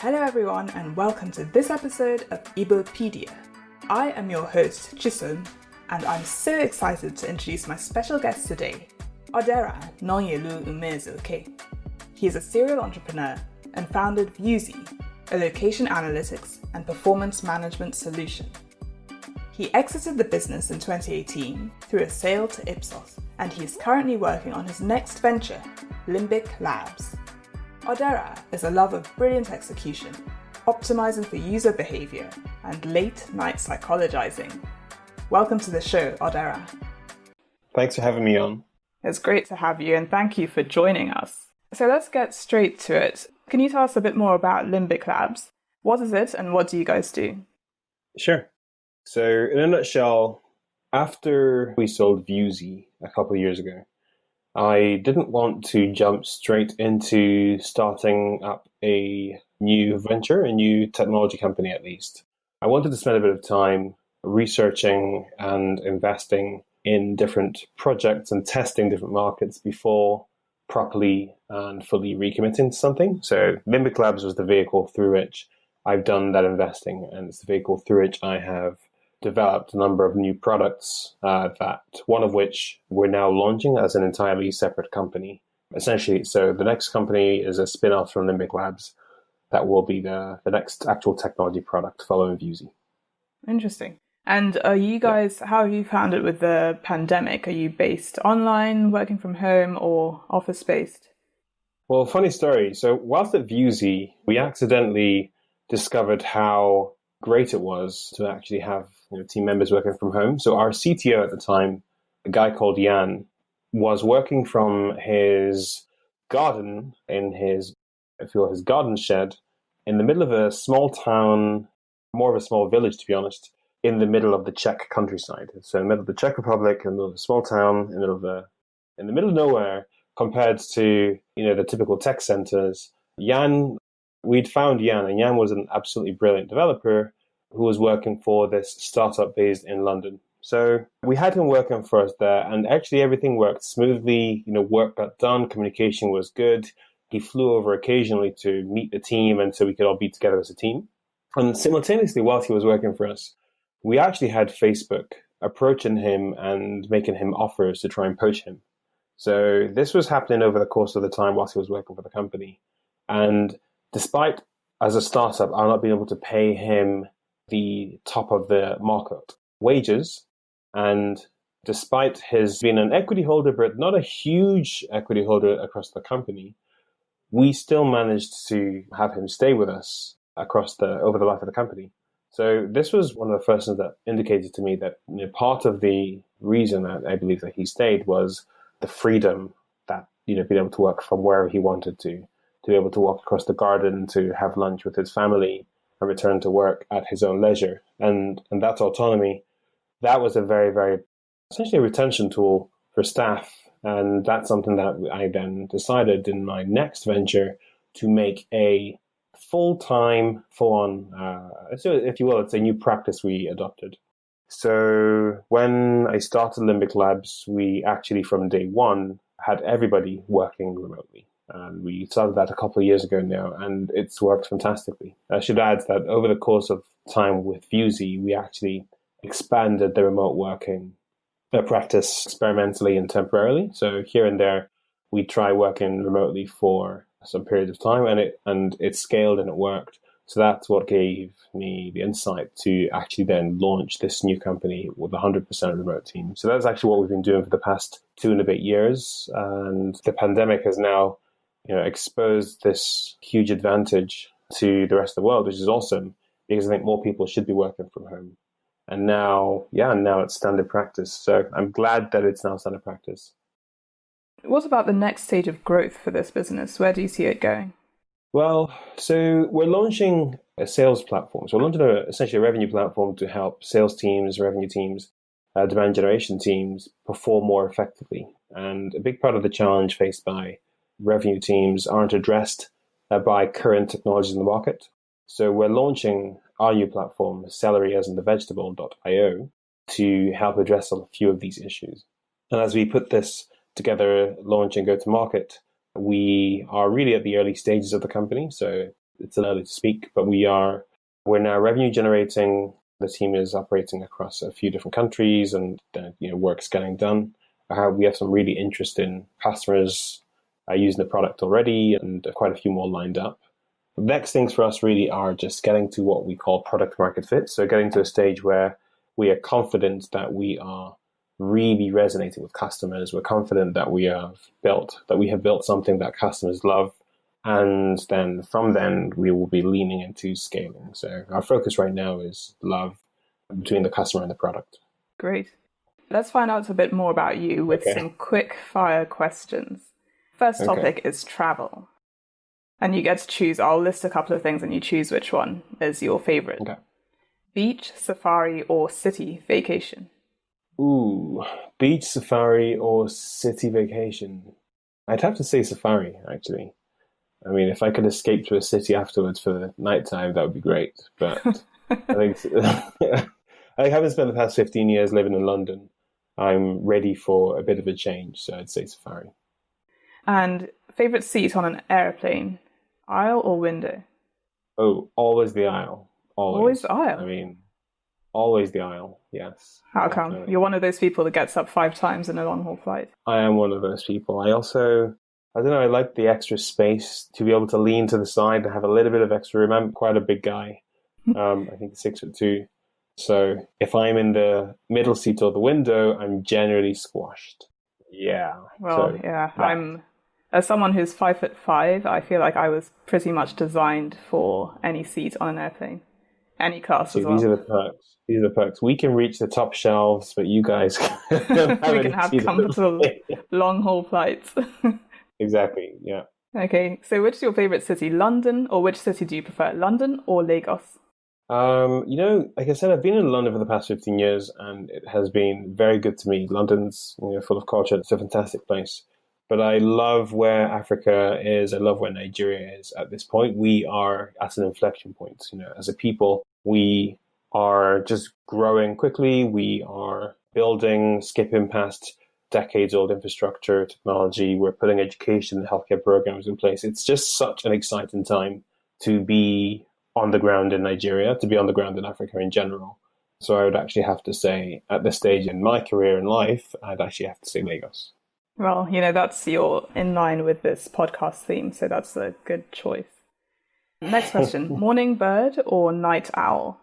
Hello everyone and welcome to this episode of Igbopedia. I am your host, Chisom, and I'm so excited to introduce my special guest today, Odera Nonyelu Umezuke. He is a serial entrepreneur and founded Vuzi, a location analytics and performance management solution. He exited the business in 2018 through a sale to Ipsos, and he is currently working on his next venture, Limbic Labs. Odera is a love of brilliant execution, optimizing for user behavior, and late-night psychologizing. Welcome to the show, Odera. Thanks for having me on. It's great to have you, and thank you for joining us. So let's get straight to it. Can you tell us a bit more about Limbic Labs? What is it, and what do you guys do? Sure. So in a nutshell, after we sold Vuzi a couple of years ago, I didn't want to jump straight into starting up a new venture, a new technology company at least. I wanted to spend a bit of time researching and investing in different projects and testing different markets before properly and fully recommitting to something. So Limbic Labs was the vehicle through which I've done that investing, and it's the vehicle through which I have developed a number of new products, that one of which we're now launching as an entirely separate company. Essentially, so the next company is a spin-off from Limbic Labs that will be the next actual technology product following Vuzi. Interesting. And are you guys, how have you found it with the pandemic? Are you based online, working from home, or office-based? Well, funny story. So whilst at Vuzi, we accidentally discovered how great it was to actually have team members working from home. So our CTO at the time, a guy called Jan, was working from his garden in his garden shed in the middle of a small town, more of a small village to be honest, in the middle of the Czech countryside. So in the middle of the Czech Republic, in the middle of a small town, in the middle of nowhere, compared to the typical tech centers. We'd found Jan, and Jan was an absolutely brilliant developer who was working for this startup based in London. So we had him working for us there, and actually everything worked smoothly. Work got done, communication was good. He flew over occasionally to meet the team, and so we could all be together as a team. And simultaneously, whilst he was working for us, we actually had Facebook approaching him and making him offers to try and poach him. So this was happening over the course of the time whilst he was working for the company. And despite, as a startup, I'm not being able to pay him the top of the market wages, and despite his being an equity holder, but not a huge equity holder across the company, we still managed to have him stay with us over the life of the company. So this was one of the first things that indicated to me that part of the reason that I believe that he stayed was the freedom that being able to work from wherever he wanted to be able to walk across the garden, to have lunch with his family, and return to work at his own leisure. And that autonomy, that was a very, very, essentially a retention tool for staff. And that's something that I then decided in my next venture to make a full-time, full-on, so if you will, it's a new practice we adopted. So when I started Limbic Labs, we actually from day one had everybody working remotely. And we started that a couple of years ago now, and it's worked fantastically. I should add that over the course of time with Vuzi, we actually expanded the remote working practice experimentally and temporarily. So here and there, we try working remotely for some period of time, and it scaled and it worked. So that's what gave me the insight to actually then launch this new company with a 100% remote team. So that's actually what we've been doing for the past 2 and a bit years. And the pandemic has now exposed this huge advantage to the rest of the world, which is awesome, because I think more people should be working from home. And now it's standard practice. So I'm glad that it's now standard practice. What about the next stage of growth for this business? Where do you see it going? Well, so we're launching a sales platform. So we're launching essentially a revenue platform to help sales teams, revenue teams, demand generation teams perform more effectively. And a big part of the challenge faced by revenue teams aren't addressed by current technologies in the market. So we're launching our new platform, celery as in the vegetable.io, to help address a few of these issues. And as we put this together, launch and go to market, we are really at the early stages of the company. So it's early to speak, but we're now revenue generating. The team is operating across a few different countries, and work's getting done. We have some really interesting customers using the product already, and quite a few more lined up. Next things for us really are just getting to what we call product market fit. So getting to a stage where we are confident that we are really resonating with customers. We're confident that we have built something that customers love. And then from then we will be leaning into scaling. So our focus right now is love between the customer and the product. Great. Let's find out a bit more about you with some quick fire questions. First topic is travel. And you get to choose. I'll list a couple of things and you choose which one is your favorite. Okay. Beach, safari, or city vacation? Ooh, beach, safari, or city vacation? I'd have to say safari, actually. I mean, if I could escape to a city afterwards for the nighttime, that would be great. But I haven't spent the past 15 years living in London. I'm ready for a bit of a change, so I'd say safari. And favorite seat on an airplane? Aisle or window? Oh, always the aisle. Always the aisle? I mean, always the aisle, yes. How come? Definitely. You're one of those people that gets up 5 times in a long-haul flight. I am one of those people. I don't know, I like the extra space to be able to lean to the side and have a little bit of extra room. I'm quite a big guy. I think 6'2". So if I'm in the middle seat or the window, I'm generally squashed. Yeah. Well, as someone who's 5'5", I feel like I was pretty much designed for any seat on an airplane, any class as well. These are the perks. We can reach the top shelves, but you guys don't have we can have comfortable long-haul flights. Exactly, yeah. Okay, so which is your favorite city, London, or which city do you prefer, London or Lagos? Like I said, I've been in London for the past 15 years, and it has been very good to me. London's full of culture. It's a fantastic place. But I love where Africa is. I love where Nigeria is at this point. We are at an inflection point. As a people, we are just growing quickly. We are skipping past decades-old infrastructure, technology. We're putting education and healthcare programs in place. It's just such an exciting time to be on the ground in Nigeria, to be on the ground in Africa in general. So I would actually have to say, at this stage in my career and life, I'd actually have to say Lagos. Well, you're in line with this podcast theme, so that's a good choice. Next question, morning bird or night owl?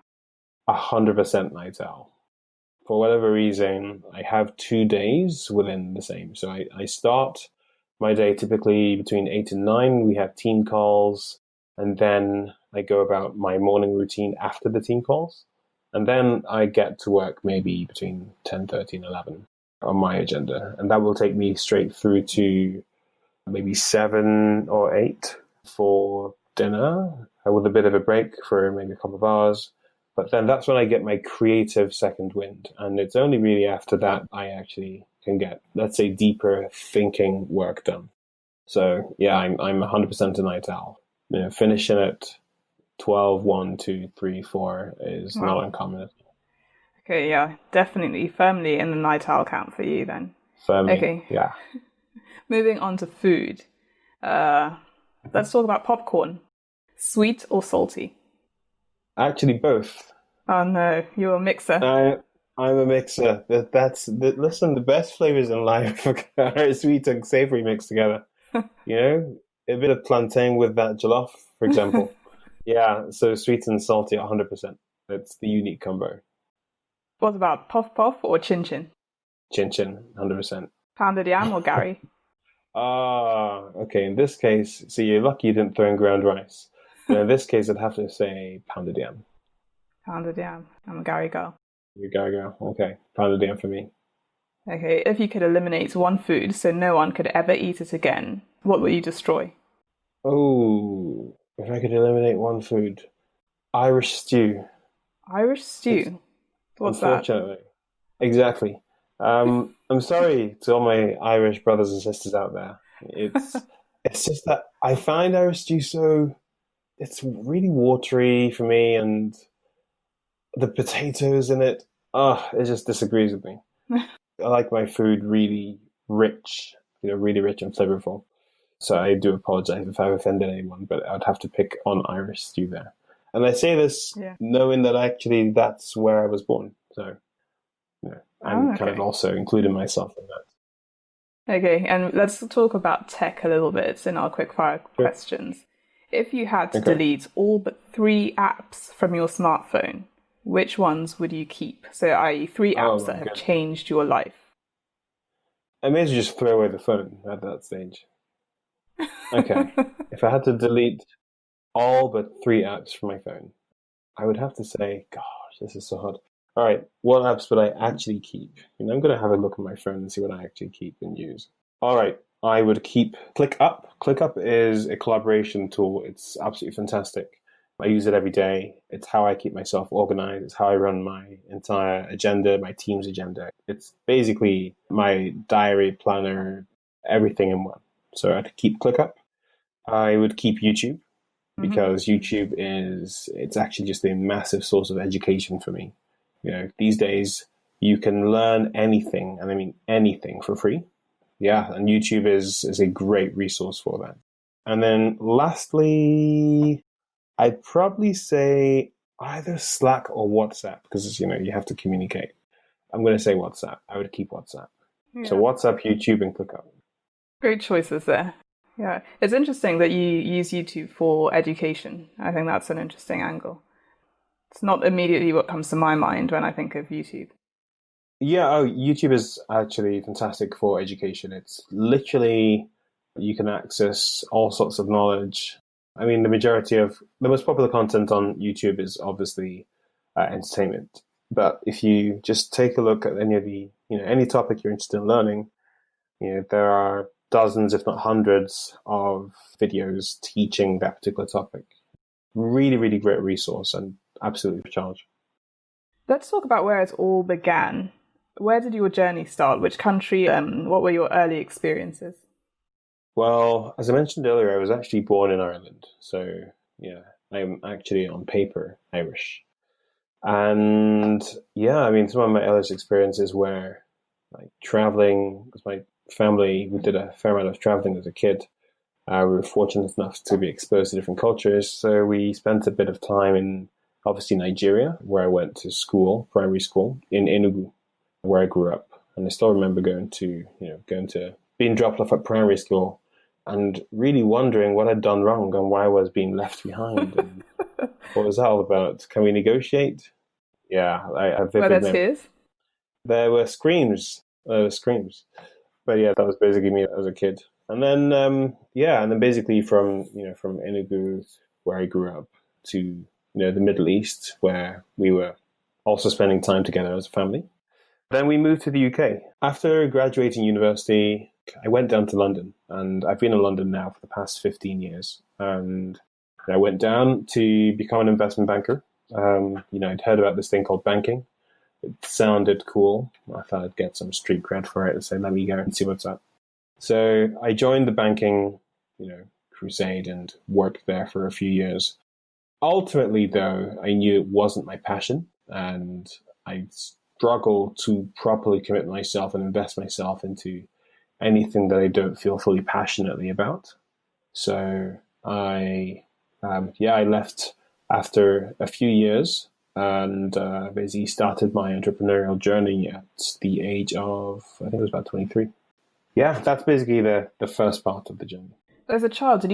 100% night owl. For whatever reason, I have 2 days within the same. So I start my day typically between 8 and 9. We have team calls, and then I go about my morning routine after the team calls. And then I get to work maybe between 10:30 and 11 on my agenda. And that will take me straight through to maybe 7 or 8 for dinner, with a bit of a break for maybe a couple of hours. But then that's when I get my creative second wind. And it's only really after that I actually can get, let's say, deeper thinking work done. So yeah, I'm 100% a night owl. Finishing at 12, 1, 2, 3, 4 is not uncommon. Okay, yeah, definitely firmly in the night owl camp for you then. Firmly, okay. Yeah. Moving on to food. Let's talk about popcorn. Sweet or salty? Actually, both. Oh no, you're a mixer. I'm a mixer. Listen, the best flavors in life are sweet and savory mixed together. A bit of plantain with that jollof, for example. Yeah, so sweet and salty, 100%. It's the unique combo. What about puff puff or chin chin? Chin chin, 100%. Pounded yam or Gary? Okay. In this case, so you're lucky you didn't throw in ground rice. But in this case, I'd have to say pounded yam. Pounded yam. I'm a Gary girl. You're a Gary girl. Okay, pounded yam for me. Okay, if you could eliminate one food so no one could ever eat it again, what would you destroy? Oh, if I could eliminate one food, Irish stew. Irish stew? What's Unfortunately. that? Exactly. I'm sorry to all my Irish brothers and sisters out there. It's just that I find Irish stew it's really watery for me, and the potatoes in it, it just disagrees with me. I like my food really rich, really rich and flavorful. So I do apologize if I've offended anyone, but I'd have to pick on Irish stew there. And I say this Yeah. knowing that actually that's where I was born. So, I'm kind of Okay. also including myself in that. Okay, and let's talk about tech a little bit in our quickfire Sure. questions. If you had to Okay. delete all but three apps from your smartphone, which ones would you keep? So, i.e., three Oh apps my that have goodness. changed your life. I may as well just throw away the phone at that stage. Okay. If I had to delete all but three apps from my phone, I would have to say, gosh, this is so hard. All right, what apps would I actually keep? I'm going to have a look at my phone and see what I actually keep and use. All right, I would keep ClickUp. ClickUp is a collaboration tool. It's absolutely fantastic. I use it every day. It's how I keep myself organized. It's how I run my entire agenda, my team's agenda. It's basically my diary, planner, everything in one. So I'd keep ClickUp. I would keep YouTube Hmm. because it's actually just a massive source of education for me. These days you can learn anything, and I mean anything, for free. Yeah, and YouTube is a great resource for that. And then lastly, I'd probably say either Slack or WhatsApp because you have to communicate. I'm going to say WhatsApp. I would keep WhatsApp. So Yeah. WhatsApp, YouTube, and ClickUp. Great choices there. Yeah. It's interesting that you use YouTube for education. I think that's an interesting angle. It's not immediately what comes to my mind when I think of YouTube. Yeah, YouTube is actually fantastic for education. It's literally, you can access all sorts of knowledge. I mean, the most popular content on YouTube is obviously entertainment. But if you just take a look at any topic you're interested in learning, there are dozens, if not hundreds, of videos teaching that particular topic. Really, really great resource and absolutely free of charge. Let's talk about where it all began. Where did your journey start? Which country? What were your early experiences? Well, as I mentioned earlier, I was actually born in Ireland. So, yeah, I'm actually on paper Irish. And yeah, I mean, some of my earliest experiences were like traveling with my family. We did a fair amount of traveling as a kid. We were fortunate enough to be exposed to different cultures. So we spent a bit of time in obviously Nigeria, where I went to school, primary school in Enugu, where I grew up. And I still remember going to being dropped off at primary school and really wondering what I'd done wrong and why I was being left behind and what was that all about? Can we negotiate? Yeah, I have Were vivid there memories. tears? There were screams. There were screams. But yeah, that was basically me as a kid. And then basically from Enugu, where I grew up, to the Middle East, where we were also spending time together as a family. Then we moved to the UK. After graduating university, I went down to London, and I've been in London now for the past 15 years. And I went down to become an investment banker. I'd heard about this thing called banking. It sounded cool. I thought I'd get some street cred for it, so let me go and see what's up. So I joined the banking, crusade and worked there for a few years. Ultimately, though, I knew it wasn't my passion, and I struggle to properly commit myself and invest myself into anything that I don't feel fully passionately about. So I left after a few years and basically started my entrepreneurial journey at the age of, I think it was about 23. Yeah, that's basically the first part of the journey. As a child,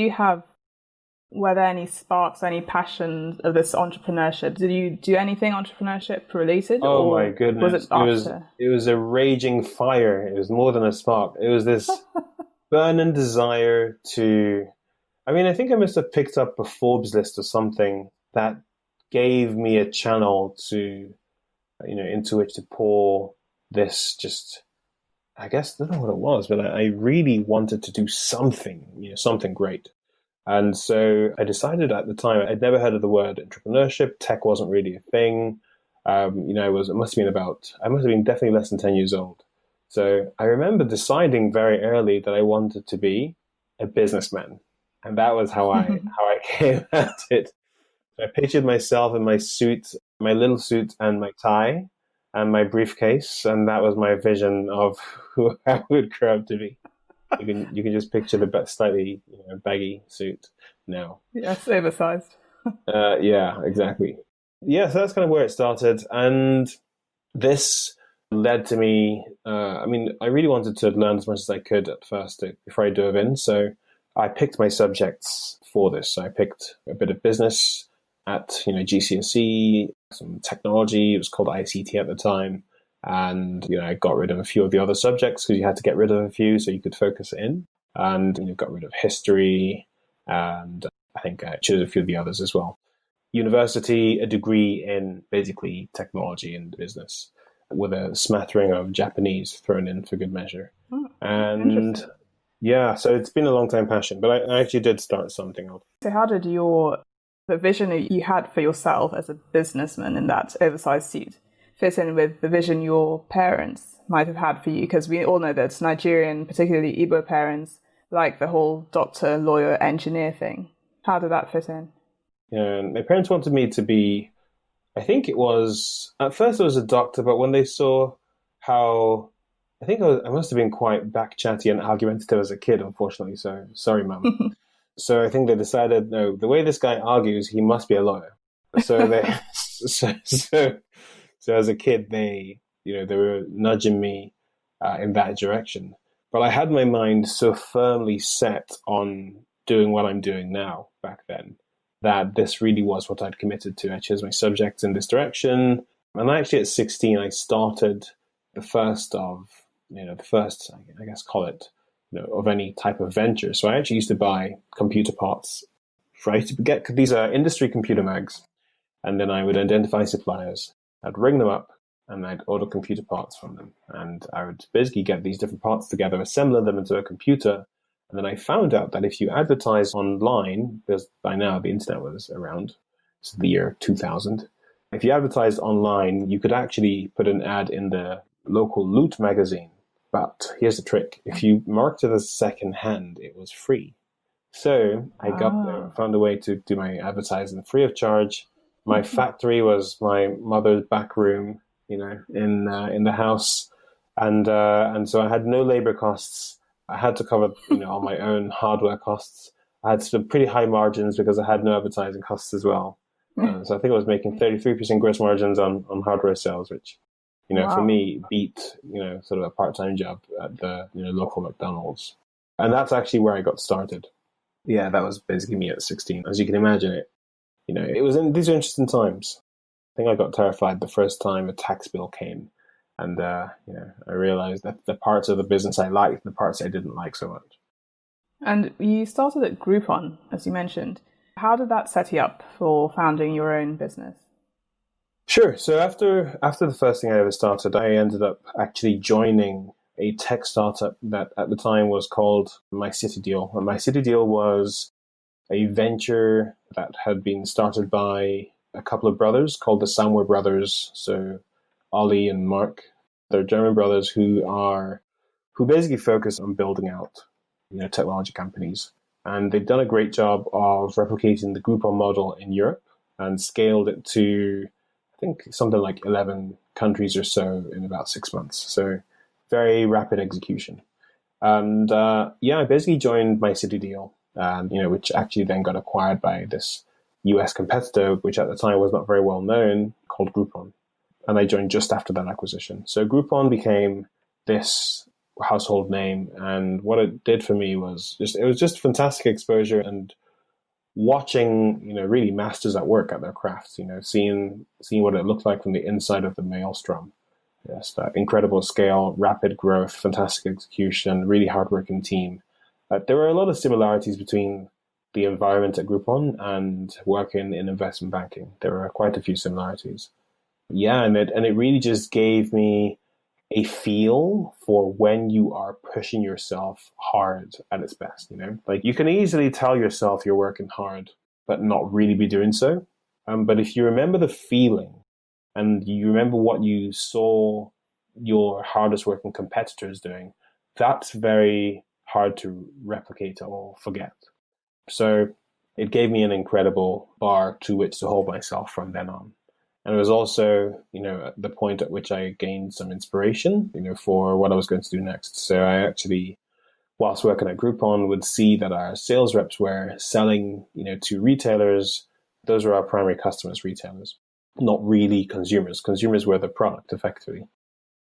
were there any sparks, any passions of this entrepreneurship? Did you do anything entrepreneurship related, Oh my or was it goodness. It was after? it was a raging fire. It was more than a spark. It was this burning desire to, I mean, I think I must have picked up a Forbes list or something that gave me a channel to, into which to pour this just, I guess, I don't know what it was, but I really wanted to do something, something great. And so I decided at the time, I'd never heard of the word entrepreneurship. Tech wasn't really a thing. I must have been definitely less than 10 years old. So I remember deciding very early that I wanted to be a businessman. And that was how I came at it. So I pictured myself in my suit, my little suit and my tie and my briefcase. And that was my vision of who I would grow up to be. You can just picture the slightly baggy suit now. Yes, oversized. Yeah, exactly. Yeah, so that's kind of where it started, and this led to me. I really wanted to learn as much as I could at first before I dove in. So I picked my subjects for this. So I picked a bit of business at GCSE, some technology. It was called ICT at the time, and I got rid of a few of the other subjects because you had to get rid of a few so you could focus in. And got rid of history, and I think I chose a few of the others as well. University, a degree in basically technology and business, with a smattering of Japanese thrown in for good measure. Oh, and yeah, so it's been a long time passion, but I actually did start something else. So how did the vision that you had for yourself as a businessman in that oversized suit fit in with the vision your parents might have had for you? Because we all know that Nigerian, particularly Igbo parents, like the whole doctor, lawyer, engineer thing. How did that fit in? Yeah, my parents wanted me to be, I think it was, at first it was a doctor, but when they saw how, I must have been quite back-chatty and argumentative as a kid, unfortunately, so sorry, Mum. So I think they decided, no, the way this guy argues, he must be a lawyer. So they, so as a kid, they were nudging me in that direction. But I had my mind so firmly set on doing what I'm doing now back then that this really was what I'd committed to. I chose my subjects in this direction. And actually at 16, I started the first, I guess, call it, of any type of venture. So I actually used to buy computer parts. I used to get these industry computer mags, and then I would identify suppliers. I'd ring them up, and I'd order computer parts from them. And I would basically get these different parts together, assemble them into a computer. And then I found out that if you advertise online, because by now the internet was around, it's the year 2000. If you advertised online, you could actually put an ad in the local loot magazine. But here's the trick. If you marked it as second hand, it was free. So I found a way to do my advertising free of charge. My factory was my mother's back room, in the house. And so I had no labor costs. I had to cover, all my own hardware costs. I had some pretty high margins because I had no advertising costs as well. So I think I was making 33% gross margins on hardware sales, which, for me, beat, sort of a part-time job at the, local McDonald's. And that's actually where I got started. Yeah, that was basically me at 16. As you can imagine these are interesting times. I think I got terrified the first time a tax bill came. And, I realized that the parts of the business I liked and the parts I didn't like so much. And you started at Groupon, as you mentioned. How did that set you up for founding your own business? Sure. So after the first thing I ever started, I ended up actually joining a tech startup that at the time was called My City Deal. And My City Deal was a venture that had been started by a couple of brothers called the Samwer brothers. So Ollie and Mark, they're German brothers who basically focus on building out, technology companies. And they've done a great job of replicating the Groupon model in Europe and scaled it to, I think, something like 11 countries or so in about 6 months. So very rapid execution. And I basically joined My City Deal, which actually then got acquired by this US competitor, which at the time was not very well known, called Groupon. And I joined just after that acquisition. So Groupon became this household name. And what it did for me was just fantastic exposure and watching, really masters at work at their craft, seeing what it looked like from the inside of the maelstrom. Yes, that incredible scale, rapid growth, fantastic execution, really hardworking team. There were a lot of similarities between the environment at Groupon and working in investment banking. There were quite a few similarities. Yeah, and it really just gave me a feel for when you are pushing yourself hard at its best, Like you can easily tell yourself you're working hard, but not really be doing so. But if you remember the feeling and you remember what you saw your hardest working competitors doing, that's very hard to replicate or forget. So it gave me an incredible bar to which to hold myself from then on. And it was also, at the point at which I gained some inspiration, for what I was going to do next. So I actually whilst working at Groupon, would see that our sales reps were selling, to retailers. Those were our primary customers, retailers, not really consumers. Consumers were the product, effectively,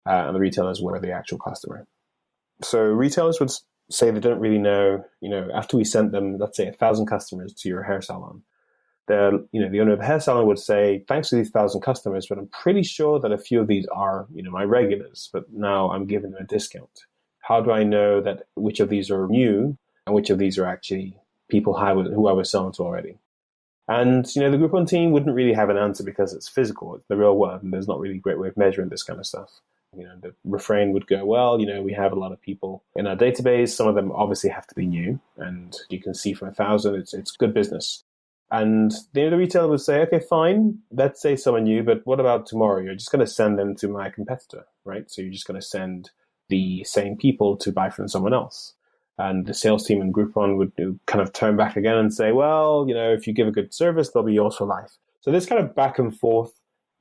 and the retailers were the actual customer. So retailers would say they don't really know, after we sent them, let's say, 1,000 customers to your hair salon, the owner of the hair salon would say, thanks to these 1,000 customers, but I'm pretty sure that a few of these are, my regulars, but now I'm giving them a discount. How do I know that which of these are new and which of these are actually people who I was selling to already? And, the Groupon team wouldn't really have an answer because it's physical, it's the real world, and there's not really a great way of measuring this kind of stuff. The refrain would go, well, we have a lot of people in our database. Some of them obviously have to be new, and you can see from 1,000, it's good business. And the retailer would say, okay, fine, let's say someone new, but what about tomorrow? You're just going to send them to my competitor, right? So you're just going to send the same people to buy from someone else. And the sales team in Groupon would kind of turn back again and say, well, if you give a good service, they'll be yours for life. So this kind of back and forth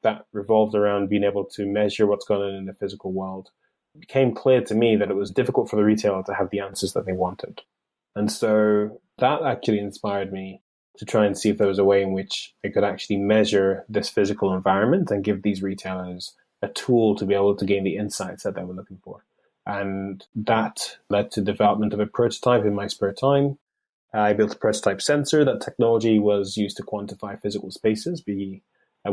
that revolved around being able to measure what's going on in the physical world, it became clear to me that it was difficult for the retailer to have the answers that they wanted. And so that actually inspired me to try and see if there was a way in which I could actually measure this physical environment and give these retailers a tool to be able to gain the insights that they were looking for. And that led to the development of a prototype in my spare time. I built a prototype sensor. That technology was used to quantify physical spaces. We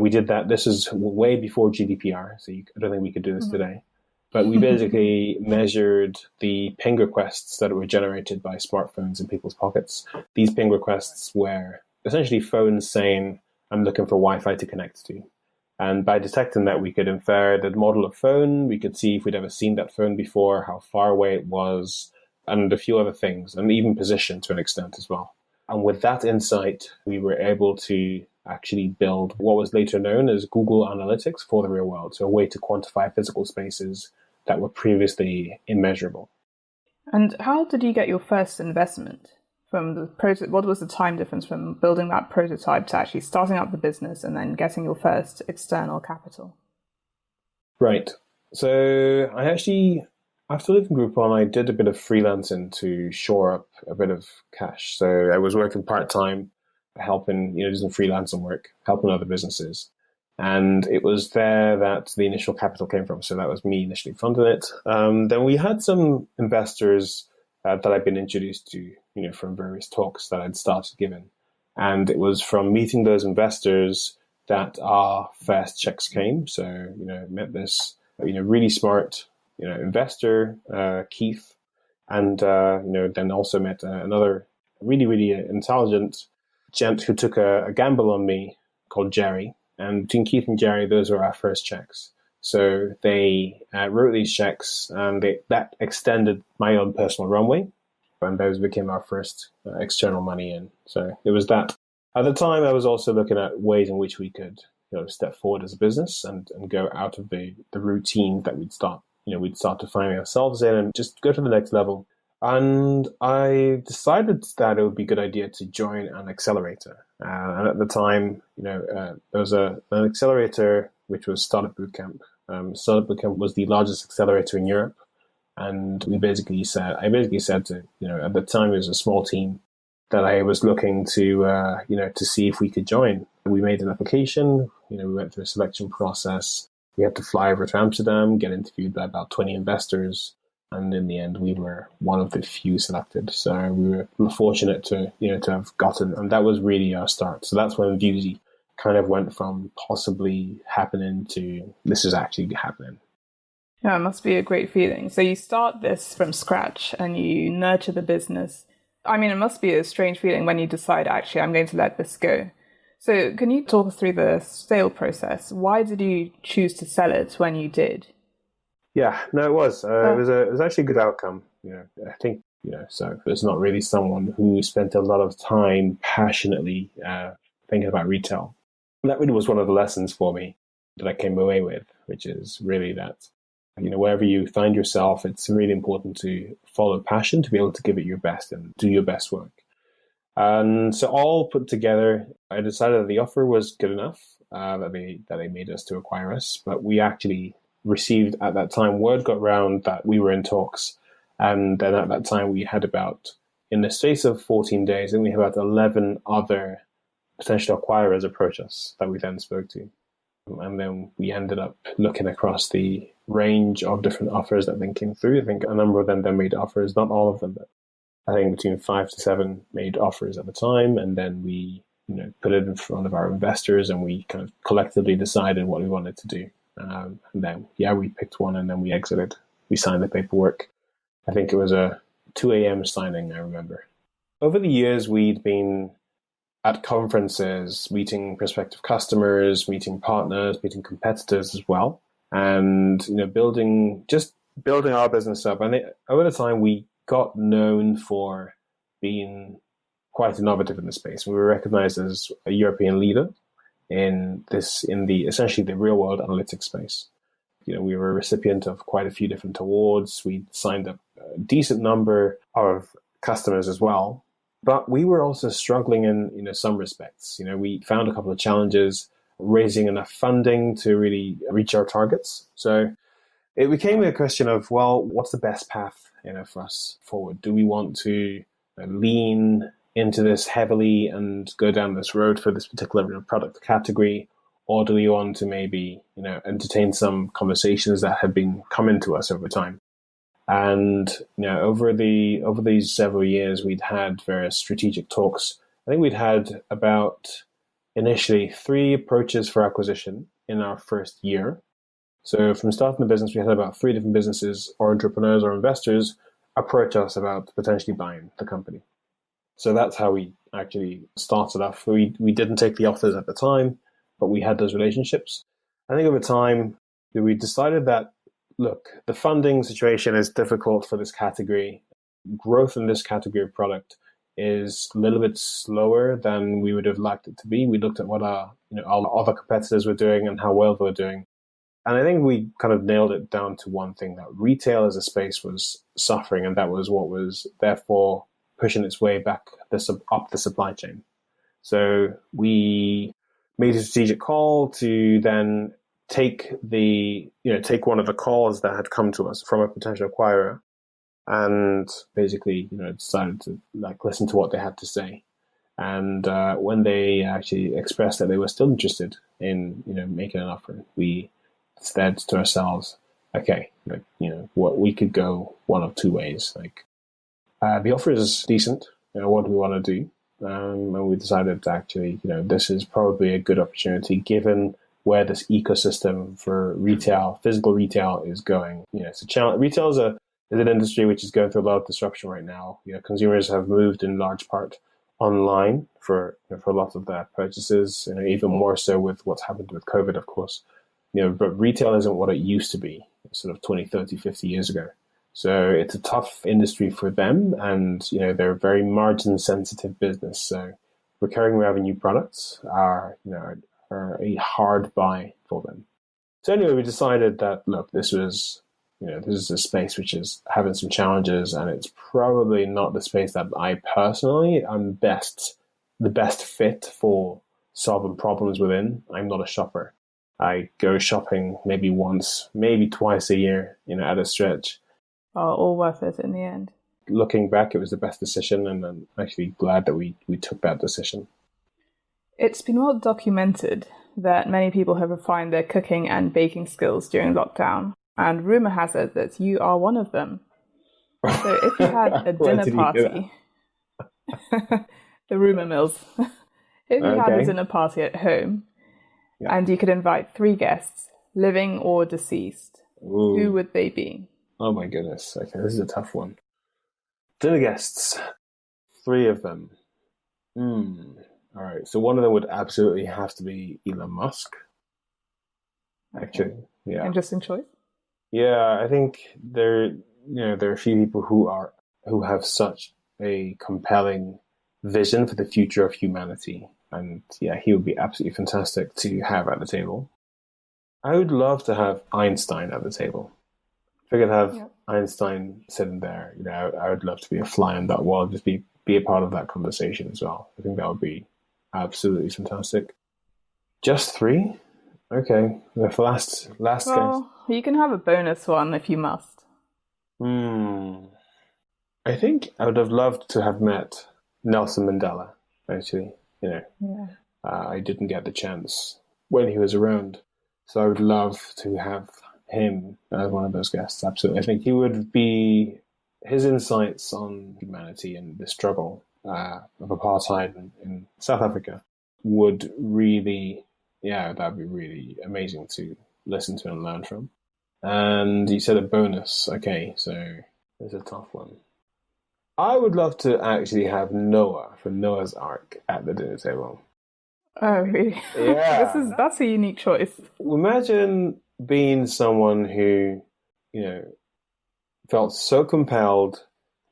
did that. This is way before GDPR, so I don't think we could do this today. But we basically measured the ping requests that were generated by smartphones in people's pockets. These ping requests were essentially phones saying, I'm looking for Wi-Fi to connect to. And by detecting that, we could infer the model of phone. We could see if we'd ever seen that phone before, how far away it was, and a few other things, and even position to an extent as well. And with that insight, we were able to actually build what was later known as Google Analytics for the real world. So a way to quantify physical spaces that were previously immeasurable. And how did you get your first investment from the prototype? What was the time difference from building that prototype to actually starting up the business and then getting your first external capital? Right. So I actually, after leaving Groupon, I did a bit of freelancing to shore up a bit of cash. So I was working part-time, helping, doing some freelancing work, helping other businesses. And it was there that the initial capital came from. So that was me initially funding it. Then we had some investors that I'd been introduced to, from various talks that I'd started giving. And it was from meeting those investors that our first checks came. So, met this, really smart, investor, Keith, and, then also met another really, really intelligent gent who took a gamble on me called Jerry. And between Keith and Jerry, those were our first checks. So they wrote these checks, and that extended my own personal runway. And those became our first external money in. So it was that. At the time, I was also looking at ways in which we could step forward as a business and go out of the routine that we'd start to find ourselves in and just go to the next level. And I decided that it would be a good idea to join an accelerator. And at the time, there was an accelerator which was Startup Bootcamp. Startup Bootcamp was the largest accelerator in Europe. And I basically said to, at the time it was a small team, that I was looking to, to see if we could join. We made an application, we went through a selection process. We had to fly over to Amsterdam, get interviewed by about 20 investors. And in the end, we were one of the few selected. So we were fortunate to have gotten, and that was really our start. So that's when Viewsy kind of went from possibly happening to this is actually happening. Yeah, it must be a great feeling. So you start this from scratch and you nurture the business. I mean, it must be a strange feeling when you decide, actually, I'm going to let this go. So can you talk us through the sale process? Why did you choose to sell it when you did? Yeah, no, it was. It was actually a good outcome. I think, so there's not really someone who spent a lot of time passionately thinking about retail. And that really was one of the lessons for me that I came away with, which is really that, wherever you find yourself, it's really important to follow passion, to be able to give it your best and do your best work. And so all put together, I decided that the offer was good enough, that they made us to acquire us, but we actually received at that time, word got around that we were in talks And then at that time, we had about, in the space of 14 days, and we had about 11 other potential acquirers approach us that we then spoke to. And then we ended up looking across the range of different offers that then came through. I think a number of them then made offers, not all of them, but I think between 5 to 7 made offers at the time. And then we, put it in front of our investors and we kind of collectively decided what we wanted to do. And then, we picked one and then we exited. We signed the paperwork. I think it was a 2 a.m. signing, I remember. Over the years, we'd been at conferences, meeting prospective customers, meeting partners, meeting competitors as well, and building our business up. And over the time, we got known for being quite innovative in the space. We were recognized as a European leader in essentially the real world analytics space. We were a recipient of quite a few different awards. We signed up a decent number of customers as well. But we were also struggling in some respects. We found a couple of challenges raising enough funding to really reach our targets. So it became a question of, well, what's the best path for us forward? Do we want to lean into this heavily and go down this road for this particular product category, or do we want to maybe entertain some conversations that have been coming to us over time? And over these several years, we'd had various strategic talks. I think we'd had about initially 3 approaches for acquisition in our first year. So from starting the business, we had about 3 different businesses or entrepreneurs or investors approach us about potentially buying the company. So that's how we actually started off. We didn't take the offers at the time, but we had those relationships. I think over time, we decided that, look, the funding situation is difficult for this category. Growth in this category of product is a little bit slower than we would have liked it to be. We looked at what our other competitors were doing and how well they were doing. And I think we kind of nailed it down to one thing, that retail as a space was suffering, and that was what was therefore pushing its way back up the supply chain. So we made a strategic call to then take one of the calls that had come to us from a potential acquirer, and basically, decided to listen to what they had to say. And when they actually expressed that they were still interested in making an offer, we said to ourselves, okay, what we could go one of 2 ways. The offer is decent. What do we want to do? And we decided to actually, this is probably a good opportunity given where this ecosystem for retail, physical retail, is going. It's a challenge. Retail is an industry which is going through a lot of disruption right now. Consumers have moved in large part online for a lot of their purchases, even more so with what's happened with COVID, of course. But retail isn't what it used to be sort of 20, 30, 50 years ago. So it's a tough industry for them, and they're a very margin sensitive business. So recurring revenue products are a hard buy for them. So anyway, we decided that, look, this is a space which is having some challenges, and it's probably not the space that I personally am the best fit for solving problems within. I'm not a shopper. I go shopping maybe once, maybe twice a year, at a stretch. All worth it in the end. Looking back, it was the best decision, and I'm actually glad that we took that decision. It's been well documented that many people have refined their cooking and baking skills during lockdown, and rumor has it that you are one of them. So if you had a dinner party, the rumor mills, if you had a dinner party at home, and you could invite 3 guests, living or deceased, who would they be? Oh my goodness. Okay, this is a tough one. Dinner guests, 3 of them. All right, so one of them would absolutely have to be Elon Musk. Actually, yeah. Interesting choice. Yeah, I think there are a few people who have such a compelling vision for the future of humanity, and he would be absolutely fantastic to have at the table. I would love to have Einstein at the table. If I could have Einstein sitting there, I would love to be a fly on that wall, just be a part of that conversation as well. I think that would be absolutely fantastic. Just 3? Okay. The last guess. You can have a bonus one if you must. I think I would have loved to have met Nelson Mandela, actually. Yeah. I didn't get the chance when he was around. So I would love to have him as one of those guests, absolutely. I think he would be, his insights on humanity and the struggle of apartheid in South Africa would really, that would be really amazing to listen to and learn from. And you said a bonus. Okay, so there's a tough one. I would love to actually have Noah from Noah's Ark at the dinner table. Oh, really? Yeah. That's a unique choice. Imagine being someone who, felt so compelled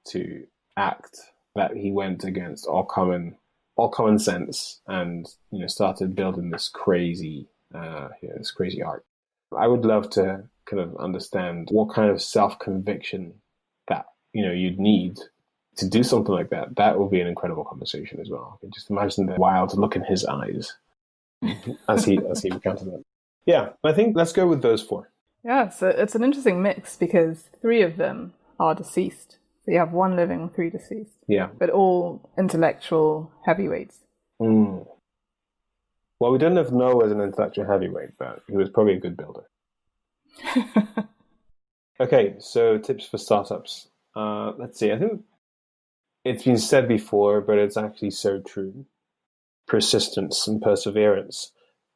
to act that he went against all common sense and, started building this crazy ark. I would love to kind of understand what kind of self-conviction that, you'd need to do something like that. That will be an incredible conversation as well. Just imagine the wild look in his eyes as he recounted that. Yeah, I think let's go with those four. Yeah, so it's an interesting mix because 3 of them are deceased. So you have 1 living, 3 deceased. Yeah. But all intellectual heavyweights. Mm. Well, we don't have Noah as an intellectual heavyweight, but he was probably a good builder. Okay, so tips for startups. Let's see. I think it's been said before, but it's actually so true. Persistence and perseverance.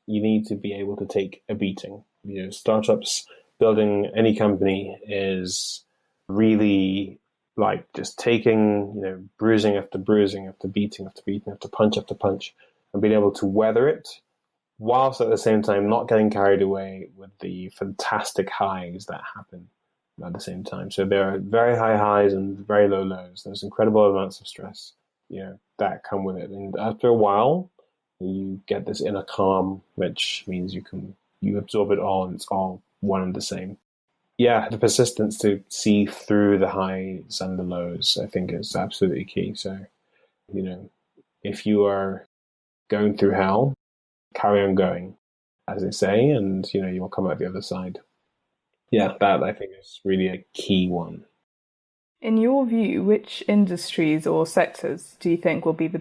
You need to be able to take a beating. Startups, building any company is really like just taking, bruising after bruising, after beating, after beating, after punch, and being able to weather it, whilst at the same time not getting carried away with the fantastic highs that happen at the same time. So there are very high highs and very low lows. There's incredible amounts of stress, that come with it. And after a while, you get this inner calm, which means you absorb it all and it's all one and the same. Yeah, the persistence to see through the highs and the lows, I think, is absolutely key. So, if you are going through hell, carry on going, as they say, and, you will come out the other side. Yeah, that I think is really a key one. In your view, which industries or sectors do you think will be the